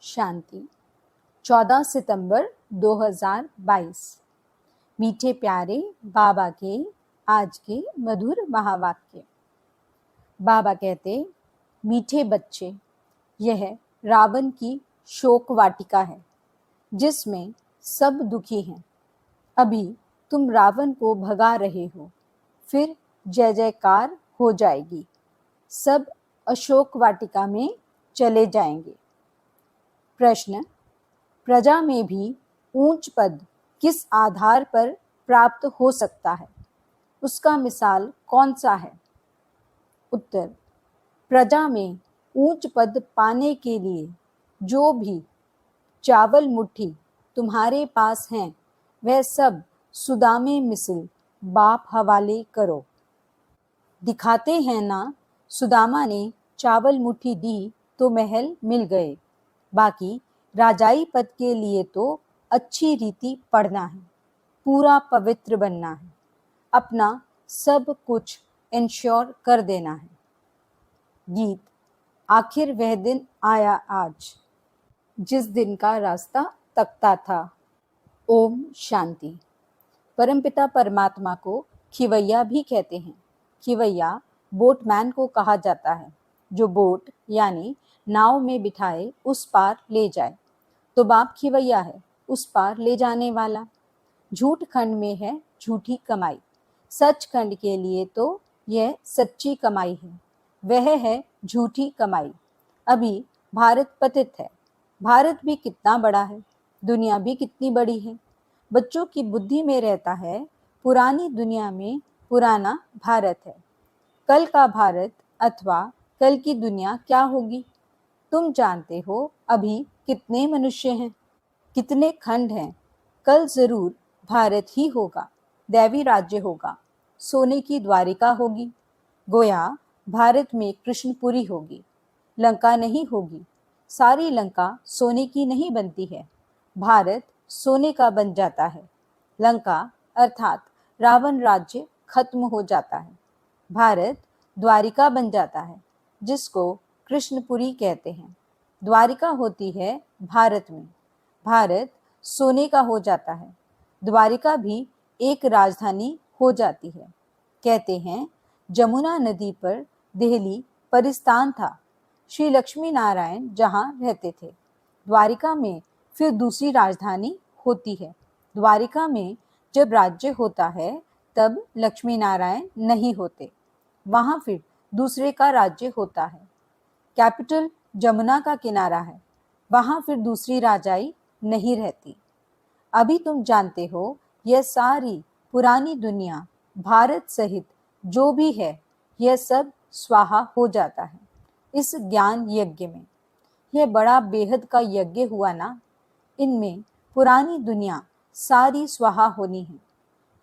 शांति। 14 सितंबर 2022। मीठे प्यारे बाबा के आज के मधुर महावाक्य। बाबा कहते, मीठे बच्चे, यह रावण की शोक वाटिका है जिसमें सब दुखी हैं। अभी तुम रावण को भगा रहे हो, फिर जय जयकार हो जाएगी, सब अशोक वाटिका में चले जाएंगे। प्रश्न, प्रजा में भी ऊंच पद किस आधार पर प्राप्त हो सकता है? उसका मिसाल कौन सा है? उत्तर, प्रजा में ऊंच पद पाने के लिए जो भी चावल मुट्ठी तुम्हारे पास हैं, वह सब सुदामे मिसल बाप हवाले करो। दिखाते हैं ना, सुदामा ने चावल मुट्ठी दी तो महल मिल गए। बाकी राजाई पद के लिए तो अच्छी रीति पढ़ना है, पूरा पवित्र बनना है, अपना सब कुछ इंश्योर कर देना है। गीत। आखिर वह दिन आया आज, जिस दिन का रास्ता तकता था। ओम शांति। परमपिता परमात्मा को खिवैया भी कहते हैं। खिवैया बोटमैन को कहा जाता है, जो बोट यानी नाव में बिठाए उस पार ले जाए। तो बाप खिवैया है, उस पार ले जाने वाला। झूठ खंड में है झूठी कमाई, सच खंड के लिए तो यह सच्ची कमाई है, वह है झूठी कमाई। अभी भारत पतित है। भारत भी कितना बड़ा है, दुनिया भी कितनी बड़ी है। बच्चों की बुद्धि में रहता है, पुरानी दुनिया में पुराना भारत है। कल का भारत अथवा कल की दुनिया क्या होगी? तुम जानते हो अभी कितने मनुष्य हैं, कितने खंड हैं। कल जरूर भारत ही होगा, दैवी राज्य होगा, सोने की द्वारिका होगी। गोया भारत में कृष्णपुरी होगी, लंका नहीं होगी। सारी लंका सोने की नहीं बनती है, भारत सोने का बन जाता है। लंका अर्थात रावण राज्य खत्म हो जाता है, भारत द्वारिका बन जाता है, जिसको कृष्णपुरी कहते हैं। द्वारिका होती है भारत में, भारत सोने का हो जाता है, द्वारिका भी एक राजधानी हो जाती है। कहते हैं जमुना नदी पर दिल्ली परिस्तान था, श्री लक्ष्मी नारायण जहाँ रहते थे। द्वारिका में फिर दूसरी राजधानी होती है। द्वारिका में जब राज्य होता है तब लक्ष्मी नारायण नहीं होते, वहाँ फिर दूसरे का राज्य होता है। कैपिटल जमुना का किनारा है, वहाँ फिर दूसरी राजाई नहीं रहती। अभी तुम जानते हो, यह सारी पुरानी दुनिया भारत सहित जो भी है, यह सब स्वाहा हो जाता है इस ज्ञान यज्ञ में। यह बड़ा बेहद का यज्ञ हुआ ना, इनमें पुरानी दुनिया सारी स्वाहा होनी है।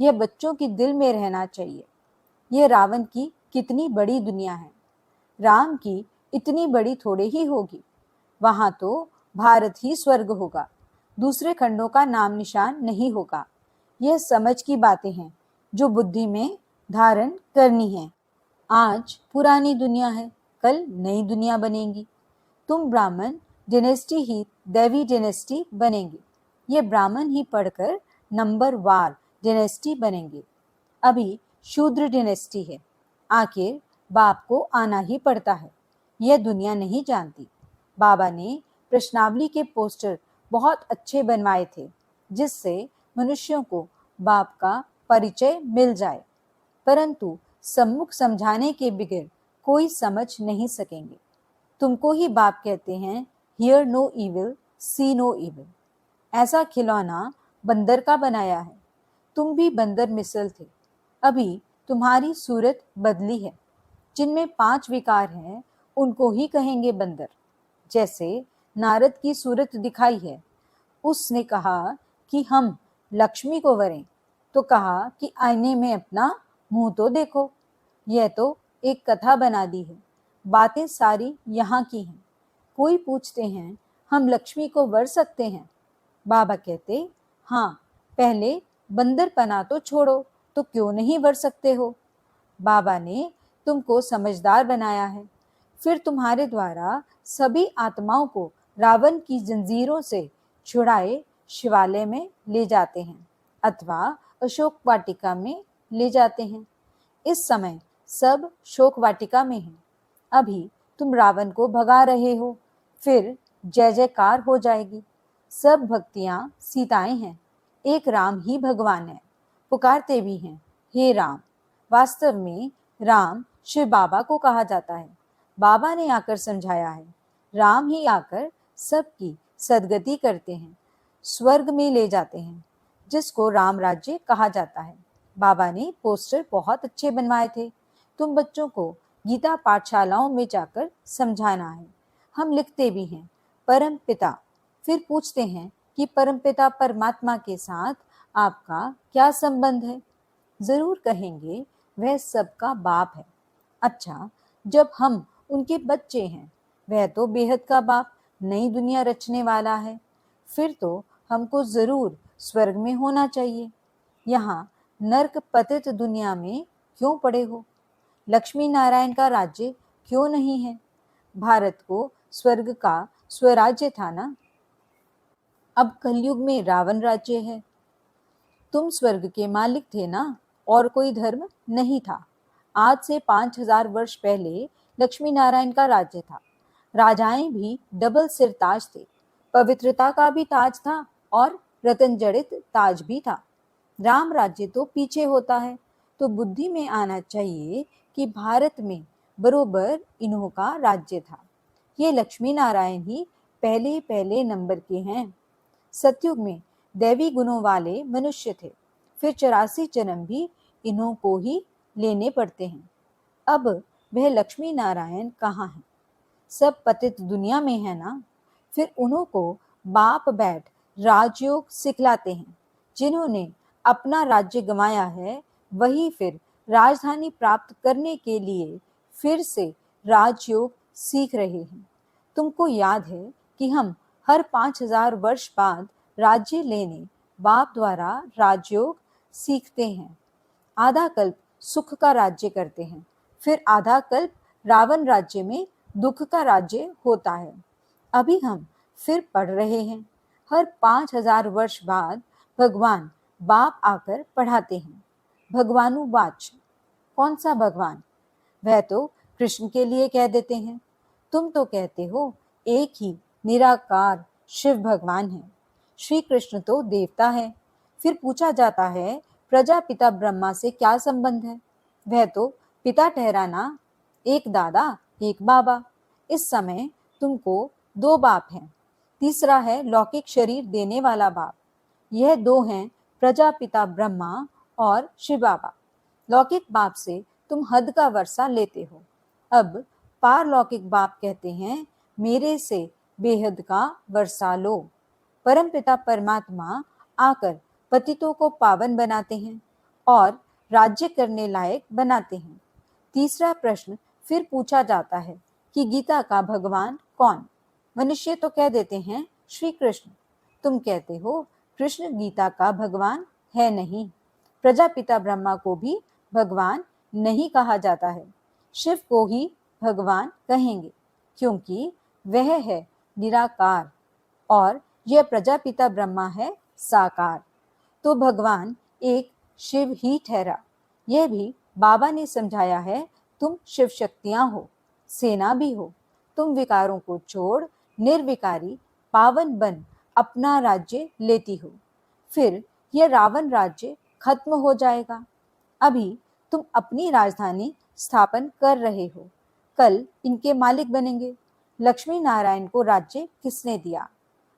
यह बच्चों की दिल में रहना चाहिए। यह रावण की कितनी बड़ी दुनिया है, राम की इतनी बड़ी थोड़े ही होगी। वहां तो भारत ही स्वर्ग होगा, दूसरे खंडों का नाम निशान नहीं होगा। यह समझ की बातें हैं जो बुद्धि में धारण करनी है। आज पुरानी दुनिया है, कल नई दुनिया बनेगी। तुम ब्राह्मण डिनेस्टी ही दैवी डिनेस्टी बनेंगे। ये ब्राह्मण ही पढ़कर नंबर वार डिनेस्टी बनेंगे। अभी शूद्र डिनेस्टी है, आखिर बाप को आना ही पड़ता है। यह दुनिया नहीं जानती। बाबा ने प्रश्नावली के पोस्टर बहुत अच्छे बनवाए थे, जिससे मनुष्यों को बाप का परिचय मिल जाए, परंतु सम्मुख समझाने के बगैर कोई समझ नहीं सकेंगे। तुमको ही बाप कहते हैं, hear no evil, see no evil. ऐसा खिलौना बंदर का बनाया है, तुम भी बंदर मिसल थे। अभी तुम्हारी सूरत बदली है, जिनमें 5 विकार हैं उनको ही कहेंगे बंदर। जैसे नारद की सूरत दिखाई है, उसने कहा कि हम लक्ष्मी को वरें, तो कहा कि आईने में अपना मुंह तो देखो। यह तो एक कथा बना दी है, बातें सारी यहाँ की हैं। कोई पूछते हैं हम लक्ष्मी को वर सकते हैं? बाबा कहते, हाँ, पहले बंदरपना तो छोड़ो, तो क्यों नहीं वर सकते हो? बाबा ने तुमको समझदार बनाया है, फिर तुम्हारे द्वारा सभी आत्माओं को रावण की जंजीरों से छुड़ाए शिवालय में ले जाते हैं अथवा अशोक वाटिका में ले जाते हैं। इस समय सब शोक वाटिका में हैं। अभी तुम रावण को भगा रहे हो, फिर जय जयकार हो जाएगी। सब भक्तियां सीताएं हैं, एक राम ही भगवान है। पुकारते भी हैं, हे राम। वास्तव में राम शिव बाबा को कहा जाता है। बाबा ने आकर समझाया है, राम ही आकर सबकी सदगति करते हैं, स्वर्ग में ले जाते हैं, जिसको राम राज्य कहा जाता है। बाबा ने पोस्टर बहुत अच्छे बनवाए थे। तुम बच्चों को गीता पाठशालाओं में जाकर समझाना है। हम लिखते भी हैं, परम पिता। फिर पूछते हैं कि परमपिता परमात्मा के साथ आपका क्या संबंध है? जरूर कहेंगे, वह सबका बाप है। अच्छा, जब हम उनके बच्चे हैं, वह तो बेहद का बाप नई दुनिया रचने वाला है, फिर तो हमको जरूर स्वर्ग में होना चाहिए। यहाँ नर्क पतित दुनिया में क्यों पड़े हो? लक्ष्मी नारायण का राज्य क्यों नहीं है? भारत को स्वर्ग का स्वराज्य था ना। अब कलयुग में रावण राज्य है। तुम स्वर्ग के मालिक थे ना, और कोई धर्म नहीं था। आज से 5000 वर्ष पहले लक्ष्मी नारायण का राज्य था। राजाएं भी डबल सिर ताज थे। पवित्रता का भी ताज था और रतन जड़ित ताज भी था। राम राज्य तो पीछे होता है, तो बुद्धि में आना चाहिए कि भारत में बरोबर इन्हों का राज्य था। ये लक्ष्मी नारायण ही पहले पहले नंबर के हैं। सतयुग में दैवी गुणों वाले मनुष्य थे, फिर 84 जन्म भी इन्हों को ही लेने पड़ते हैं। अब वह लक्ष्मी नारायण कहाँ हैं? सब पतित दुनिया में है ना। फिर उन्हों को बाप बैठ राजयोग सिखलाते हैं। जिन्होंने अपना राज्य गंवाया है, वही फिर राजधानी प्राप्त करने के लिए फिर से राजयोग सीख रहे हैं। तुमको याद है कि हम हर 5000 वर्ष बाद राज्य लेने बाप द्वारा राजयोग सीखते हैं। आधा कल्प सुख का राज्य करते हैं, फिर आधा कल्प रावण राज्य में दुख का राज्य होता है। अभी हम फिर पढ़ रहे हैं, हर 5000 वर्ष बाद भगवान बाप आकर पढ़ाते हैं। भगवानुवाच, कौन सा भगवान? वह तो कृष्ण के लिए कह देते हैं। तुम तो कहते हो एक ही निराकार शिव भगवान है। श्री कृष्ण तो देवता है। फिर पूछा जाता है, प्रजापिता ब्रह्मा से क्या संबंध है? वह तो पिता ठहरा ना, एक दादा एक बाबा। इस समय तुमको 2 बाप हैं, तीसरा है लौकिक शरीर देने वाला बाप। यह 2 हैं प्रजापिता ब्रह्मा और शिव बाबा। लौकिक बाप से तुम हद का वर्षा लेते हो। अब पारलौकिक बाप कहते हैं, मेरे से बेहद का वर्षा लो। परमपिता परमात्मा आकर पतितों को पावन बनाते हैं और राज्य करने लायक बनाते हैं। तीसरा प्रश्न फिर पूछा जाता है कि गीता का भगवान कौन? मनुष्य तो कह देते हैं श्री कृष्ण। तुम कहते हो कृष्ण गीता का भगवान है नहीं। प्रजापिता ब्रह्मा को भी भगवान नहीं कहा जाता है, शिव को ही भगवान कहेंगे, क्योंकि वह है निराकार और यह प्रजापिता ब्रह्मा है साकार। तो भगवान एक शिव ही ठहरा। यह भी बाबा ने समझाया है। तुम शिव शक्तियां हो, सेना भी हो। तुम विकारों को छोड़ निर्विकारी पावन बन अपना राज्य लेती हो। फिर यह रावण राज्य खत्म हो जाएगा। अभी तुम अपनी राजधानी स्थापन कर रहे हो, कल इनके मालिक बनेंगे। लक्ष्मी नारायण को राज्य किसने दिया?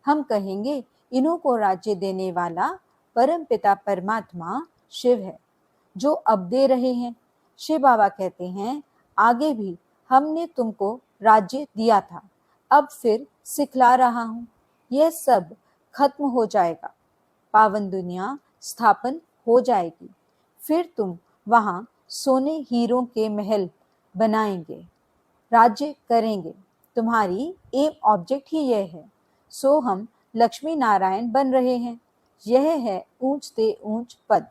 हम कहेंगे, इन्हों को राज्य देने वाला परम पिता परमात्मा शिव है, जो अब दे रहे हैं। शिव बाबा कहते हैं, आगे भी हमने तुमको राज्य दिया था, अब फिर सिखला रहा हूँ। यह सब खत्म हो जाएगा, पावन दुनिया स्थापन हो जाएगी। फिर तुम वहाँ सोने हीरों के महल बनाएंगे, राज्य करेंगे। तुम्हारी एम ऑब्जेक्ट ही यह है। सो हम लक्ष्मी नारायण बन रहे हैं। यह है ऊंच से ऊंच पद।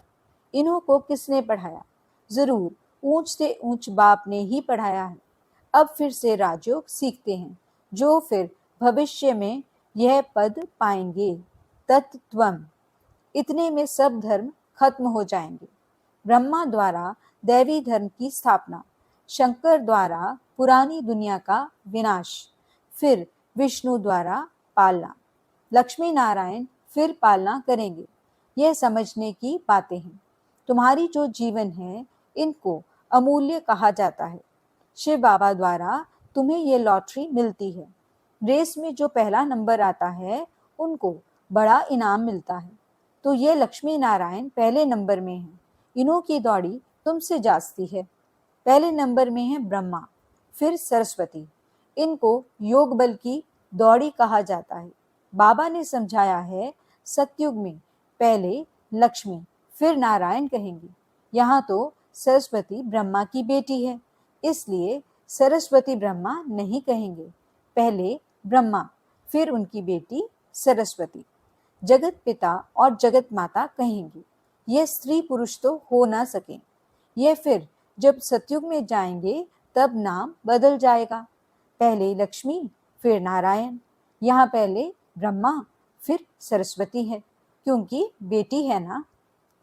इन्हों को किसने पढ़ाया? जरूर ऊंच से ऊंच बाप ने ही पढ़ाया है। अब फिर से राजयोग सीखते हैं, जो फिर भविष्य में यह पद पाएंगे। तत्त्वम्, इतने में सब धर्म खत्म हो जाएंगे। ब्रह्मा द्वारा दैवी धर्म की स्थापना, शंकर द्वारा पुरानी दुनिया का विनाश, फिर विष्णु द्वारा पालना, लक्ष्मी नारायण फिर पालना करेंगे। यह समझने की बातें हैं। तुम्हारी जो जीवन है इनको अमूल्य कहा जाता है। शिव बाबा द्वारा तुम्हें ये लॉटरी मिलती है। रेस में जो पहला नंबर आता है उनको बड़ा इनाम मिलता है। तो ये लक्ष्मी नारायण पहले नंबर में हैं। इन्हों की दौड़ी तुमसे जास्ती है। पहले नंबर में है ब्रह्मा, फिर सरस्वती। इनको योग बल की दौड़ी कहा जाता है। बाबा ने समझाया है, सतयुग में पहले लक्ष्मी फिर नारायण कहेंगे। यहाँ तो सरस्वती ब्रह्मा की बेटी है, इसलिए सरस्वती ब्रह्मा नहीं कहेंगे। पहले ब्रह्मा फिर उनकी बेटी सरस्वती। जगत पिता और जगत माता कहेंगे। यह स्त्री पुरुष तो हो ना सके। यह फिर जब सतयुग में जाएंगे तब नाम बदल जाएगा। पहले लक्ष्मी फिर नारायण। यहाँ पहले ब्रह्मा फिर सरस्वती है, क्योंकि बेटी है ना।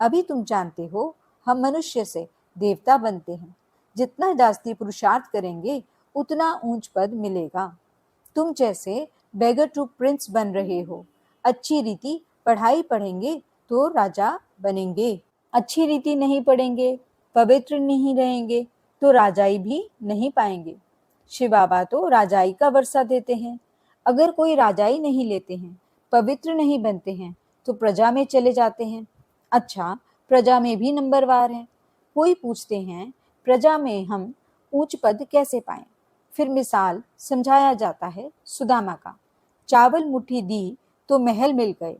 अभी तुम जानते हो हम मनुष्य से देवता बनते हैं। जितना जास्ती पुरुषार्थ करेंगे उतना ऊंच पद मिलेगा। तुम जैसे बेगर टू प्रिंस बन रहे हो। अच्छी रीति पढ़ाई पढ़ेंगे तो राजा बनेंगे। अच्छी रीति नहीं पढ़ेंगे, पवित्र नहीं रहेंगे तो राजाई भी नहीं पाएंगे। शिव बाबा तो राजाई का वर्षा देते हैं। अगर कोई राजाई नहीं लेते हैं, पवित्र नहीं बनते हैं तो प्रजा में चले जाते हैं। अच्छा, प्रजा में भी नंबरवार हैं। कोई पूछते हैं प्रजा में हम ऊंच पद कैसे पाएं? फिर मिसाल समझाया जाता है सुदामा का। चावल मुट्ठी दी तो महल मिल गए।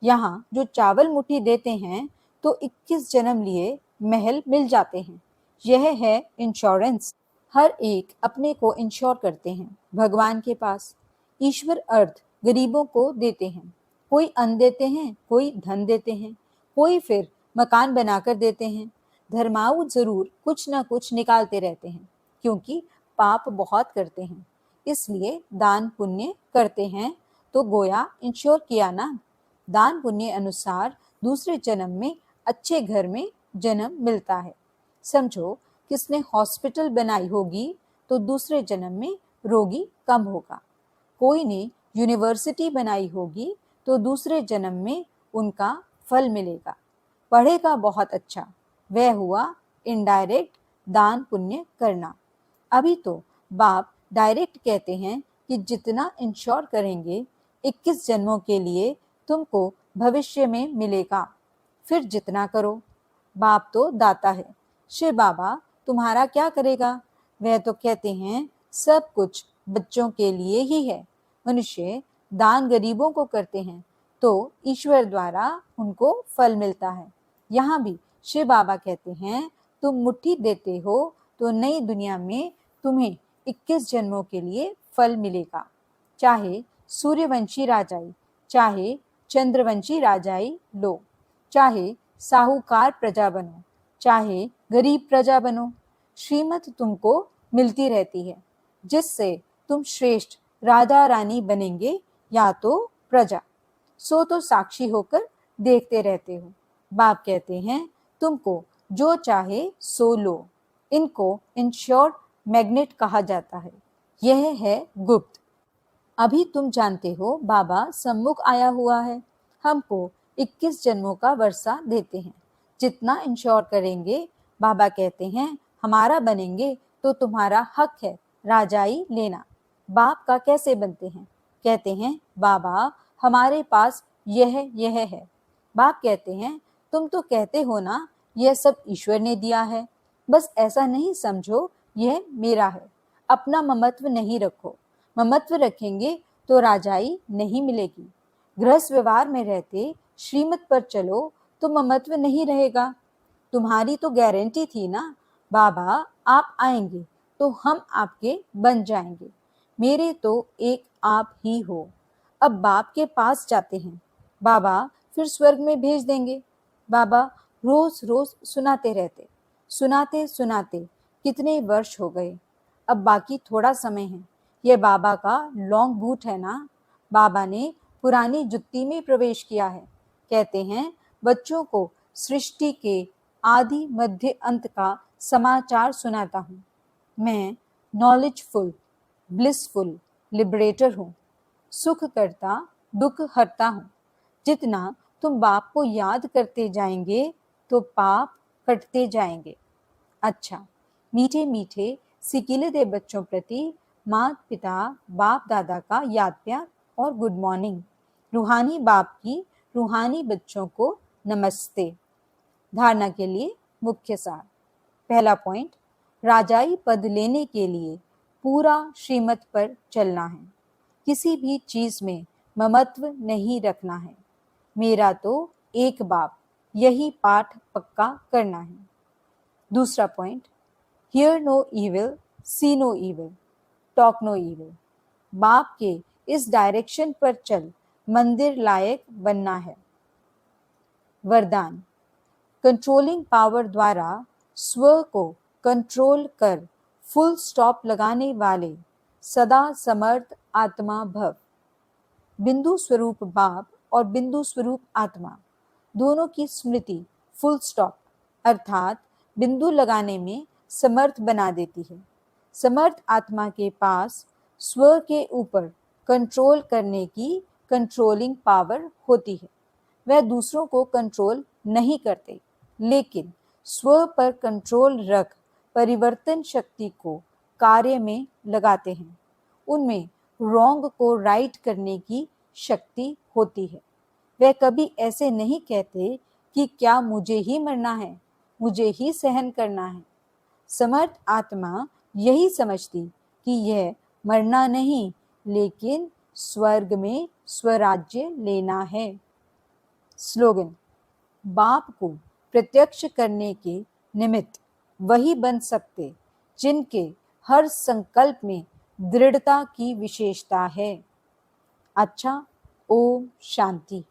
यहाँ जो चावल मुट्ठी देते हैं तो 21 जन्म लिए महल मिल जाते हैं। यह है इंश्योरेंस। हर एक अपने को इंश्योर करते हैं भगवान के पास। ईश्वर अर्थ गरीबों को देते हैं। कोई अन्न देते हैं, कोई धन देते हैं, कोई फिर मकान बनाकर देते हैं। धर्माऊ जरूर कुछ ना कुछ निकालते रहते हैं, क्योंकि पाप बहुत करते हैं, इसलिए दान पुण्य करते हैं। तो गोया इंश्योर किया ना। दान पुण्य अनुसार दूसरे जन्म में अच्छे घर में जन्म मिलता है। समझो किसने हॉस्पिटल बनाई होगी तो दूसरे जन्म में रोगी कम होगा। कोई ने यूनिवर्सिटी बनाई होगी तो दूसरे जन्म में उनका फल मिलेगा। पढ़ेगा बहुत अच्छा, वह हुआ इनडायरेक्ट दान पुण्य करना। अभी तो बाप डायरेक्ट कहते हैं कि जितना इंश्योर करेंगे 21 जन्मों के लिए तुमको भविष्य में मिलेगा। फिर जितना करो। बाप तो दाता है। शिव बाबा तुम्हारा क्या करेगा? वह तो कहते हैं सब कुछ बच्चों के लिए ही है। मनुष्य दान गरीबों को करते हैं तो ईश्वर द्वारा उनको फल मिलता है। यहाँ भी शिव बाबा कहते हैं तुम मुट्ठी देते हो तो नई दुनिया में तुम्हें 21 जन्मों के लिए फल मिलेगा। चाहे सूर्यवंशी राजाई, चाहे चंद्रवंशी राजाई लो, चाहे साहूकार प्रजा बनो, चाहे गरीब प्रजा बनो, श्रीमत तुमको मिलती रहती है, जिससे तुम श्रेष्ठ राजा रानी बनेंगे या तो प्रजा। सो तो साक्षी होकर देखते रहते हो। बाप कहते हैं तुमको जो चाहे सो लो। इनको इंश्योर्ड मैग्नेट कहा जाता है। यह है गुप्त। अभी तुम जानते हो बाबा सम्मुख आया हुआ है। हमको 21 जन्मों का वर्षा देते हैं। जितना इंश्योर करेंगे, बाबा कहते हैं हमारा बनेंगे तो तुम्हारा हक है राजाई लेना। बाप का कैसे बनते हैं? कहते हैं बाबा हमारे पास यह है। बाप कहते हैं तुम तो कहते हो ना यह सब ईश्वर ने दिया है, बस ऐसा नहीं समझो यह मेरा है। अपना ममत्व नहीं रखो। ममत्व रखेंगे तो राजाई नहीं मिलेगी। गृहस्थ व्यवहार में रहते श्रीमत पर चलो तो ममत्व नहीं रहेगा। तुम्हारी तो गारंटी थी ना बाबा आप आएंगे तो हम आपके बन जाएंगे। मेरे तो एक आप ही हो। अब बाप के पास जाते हैं। बाबा फिर स्वर्ग में भेज देंगे। बाबा रोज रोज सुनाते रहते। सुनाते सुनाते कितने वर्ष हो गए। अब बाकी थोड़ा समय है। ये बाबा का लॉन्ग बूट है ना? बाबा ने पुरानी जुत्ती में प्रवेश किया है। कहते हैं बच्चों को सृष्टि के आदि मध्य अंत का समाचार सुनाता हूँ। मैं नॉलेजफुल, ब्लिसफुल लिबरेटर हूँ। सुख करता, दुख हरता हूँ। जितना तुम बाप को याद करते जाएंगे तो पाप कटते जाएंगे। अच्छा, मीठे मीठे सिकीले दे बच्चों प्रति माता पिता बाप दादा का याद प्यार और गुड मॉर्निंग। रूहानी बाप की रूहानी बच्चों को नमस्ते। धारणा के लिए मुख्य सार। पहला पॉइंट, राजाई पद लेने के लिए पूरा श्रीमत पर चलना है। किसी भी चीज में ममत्व नहीं रखना है। मेरा तो एक बाप, यही पाठ पक्का करना है। दूसरा point, hear no evil, see no evil, talk no evil. बाप के इस डायरेक्शन पर चल मंदिर लायक बनना है। वरदान, कंट्रोलिंग पावर द्वारा स्व को कंट्रोल कर फुल स्टॉप लगाने वाले सदा समर्थ आत्मा भव। बिंदु स्वरूप बाप और बिंदु स्वरूप आत्मा दोनों की स्मृति फुल स्टॉप अर्थात बिंदु लगाने में समर्थ बना देती है। समर्थ आत्मा के पास स्व के ऊपर कंट्रोल करने की कंट्रोलिंग पावर होती है। वह दूसरों को कंट्रोल नहीं करते, लेकिन स्व पर कंट्रोल रख परिवर्तन शक्ति को कार्य में लगाते हैं। उनमें रॉन्ग को राइट करने की शक्ति होती है। वह कभी ऐसे नहीं कहते कि क्या मुझे ही मरना है, मुझे ही सहन करना है। समर्थ आत्मा यही समझती कि यह मरना नहीं, लेकिन स्वर्ग में स्वराज्य लेना है। स्लोगन, बाप को प्रत्यक्ष करने के निमित्त वही बन सकते जिनके हर संकल्प में दृढ़ता की विशेषता है। अच्छा, ओम शांति।